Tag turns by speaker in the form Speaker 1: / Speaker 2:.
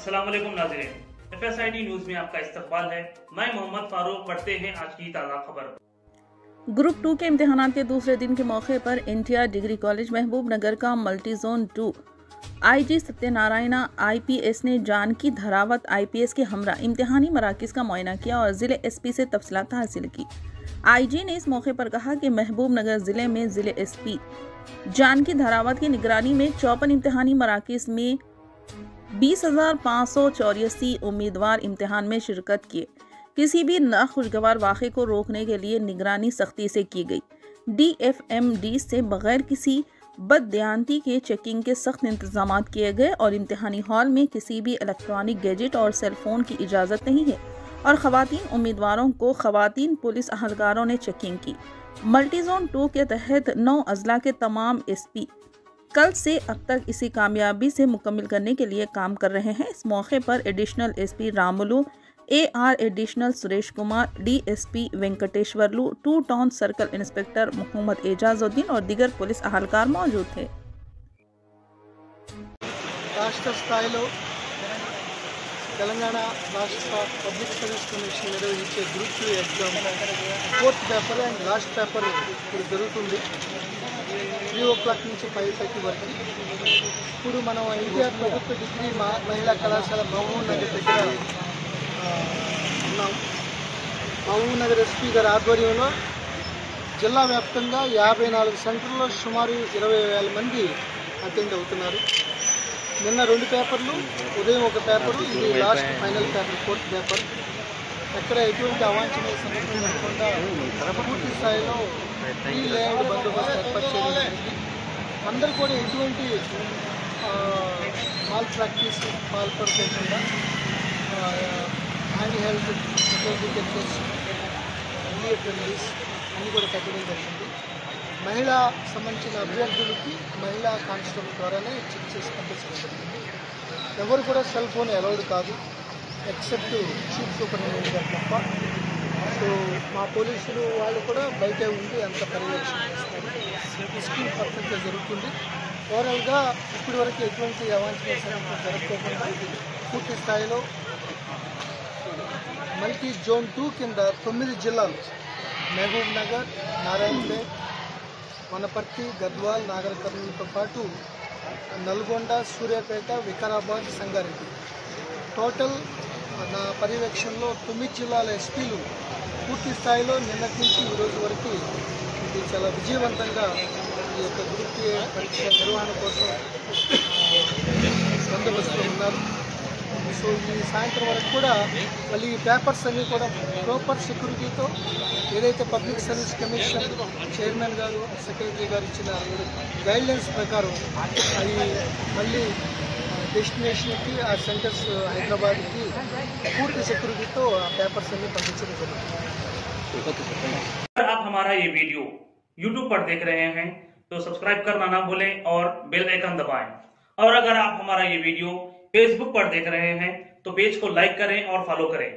Speaker 1: अस्सलाम वालेकुम नाज़रीन, FSID न्यूज में आपका इस्तकबाल है। मैं मोहम्मद फारूक। पढ़ते हैं आज की ताज़ा खबर।
Speaker 2: ग्रुप 2 के इम्तिहानात के दूसरे दिन के मौके पर एनटीआर डिग्री कॉलेज महबूब नगर का multi zone 2 IG Satyanarayana IPS ने जानकी धरावत IPS के हमरा इम्तिहानी मराकिज का मुआयना किया और जिले SP से तफसीलात हासिल की। IG ने इस मौके पर कहा कि महबूब नगर जिले में जिले SP जानकी धरावत की निगरानी में 54 इम्तिहानी मराकिज में 20,584 उम्मीदवार इम्तिहान में शिरकत किए। किसी भी नाखुशगवार वाक़े को रोकने के लिए निगरानी सख्ती से की गई। DFMD से बगैर किसी बददियानती के चेकिंग के सख्त इंतजाम किए गए और इम्तिहानी हॉल में किसी भी इलेक्ट्रॉनिक गैजेट और सेल फोन की इजाज़त नहीं है और ख़वातीन उम्मीदवारों को ख़वातीन पुलिस अहलकारों ने चेकिंग की। मल्टी जोन 2 के तहत 9 अजला के तमाम SP कल से अब तक इसी कामयाबी से मुकम्मल करने के लिए काम कर रहे हैं। इस मौके पर additional SP Ramulu, AR additional Suresh Kumar, DSP Venkateswarlu, 2 town circle inspector Mohammed Ejazuddin और दीगर पुलिस अहलकार मौजूद थे।
Speaker 3: రాష్ట్ర స్థాయిలో తెలంగాణ రాష్ట్ర పబ్లిక్ సర్వీస్ కమిషన్ నిర్వహించే group 2 exam 4th paper and last paper ఇప్పుడు జరుగుతుంది 3 o'clock నుంచి 5:30 వరకు. ఇప్పుడు మనం ఎన్టీఆర్ ప్రభుత్వ డిగ్రీ మహిళా కళాశాల మహబూబ్ నగర్ దగ్గర ఉన్నాం. మహబూబ్ నగర్ SP గారి ఆధ్వర్యంలో జిల్లా వ్యాప్తంగా 54 సెంటర్లో సుమారు 20,000 మంది అటెండ్ అవుతున్నారు. నిన్న 2 పేపర్లు, ఉదయం 1 పేపరు, ఇది last final paper 4th paper. ఎక్కడ ఎటువంటి అవాంఛనీయ సంఘటనలు లేకుండా పూర్తి స్థాయిలో ప్రీ లేఅవుట్ బందోబస్తు ఏర్పాటు చేయడం జరిగింది. అందరూ కూడా ఎటువంటి మాల్ ప్రాక్టీస్ పాల్పడకుండా హ్యాండ్ హెల్డ్ డిటెక్టర్స్, అటెండెన్స్ అన్నీ కూడా పెట్టడం జరిగింది. మహిళా సంబంధించిన అభ్యర్థులకి మహిళా కానిస్టేబుల్ ద్వారానే చెక్ చేసి పంపించడం. ఎవరు కూడా సెల్ ఫోన్ అలౌడ్ కాదు ఎక్సెప్ట్ చీఫ్ సూపరింటెండెంట్ గారు తప్ప. సో మా పోలీసులు వాళ్ళు కూడా బయటే ఉండి అంత పర్యవేక్షణ చేస్తారు. స్కూల్ పర్ఫెక్ట్గా జరుగుతుంది. ఓవరాల్గా ఇప్పటి వరకు ఎటువంటి అవాంఛనీయ సంఘటనలు జరగకోకుండా పూర్తి స్థాయిలో మల్టీ జోన్ 2 కింద 9 జిల్లాలు మహబూబ్ నగర్, నారాయణపేట్, వనపర్తి, గద్వాల్, నాగర్ కర్నూలుతో పాటు నల్గొండ, సూర్యాపేట, వికారాబాద్, సంగారెడ్డి టోటల్ నా పర్యవేక్షణలో 9 జిల్లాల SPలు పూర్తి స్థాయిలో నిన్నటి నుంచి ఈరోజు వరకు ఇది చాలా విజయవంతంగా ఈ యొక్క గ్రూప్ A పరీక్ష నిర్వహణ కోసం బందోబస్తులో ఉన్నారు. సో ఈ సాయంత్రం వరకు కూడా మళ్ళీ ఈ పేపర్స్ అన్నీ కూడా ప్రాపర్ సెక్యూరిటీతో ఏదైతే పబ్లిక్ సర్వీస్ కమిషన్ చైర్మన్ గారు, సెక్రటరీ గారు ఇచ్చిన గైడ్లైన్స్ ప్రకారం అవి మళ్ళీ డెస్టినేషన్కి ఆ సెంటర్స్ హైదరాబాద్కి పూర్తి సెక్యూరిటీతో ఆ పేపర్స్ అన్ని పంపించడం జరుగుతుంది.
Speaker 1: अगर आप हमारा ये वीडियो YouTube पर देख रहे हैं तो सब्सक्राइब करना ना भूलें और बेल आइकन दबाएं। और अगर आप हमारा ये वीडियो Facebook पर देख रहे हैं तो पेज को लाइक करें और फॉलो करें।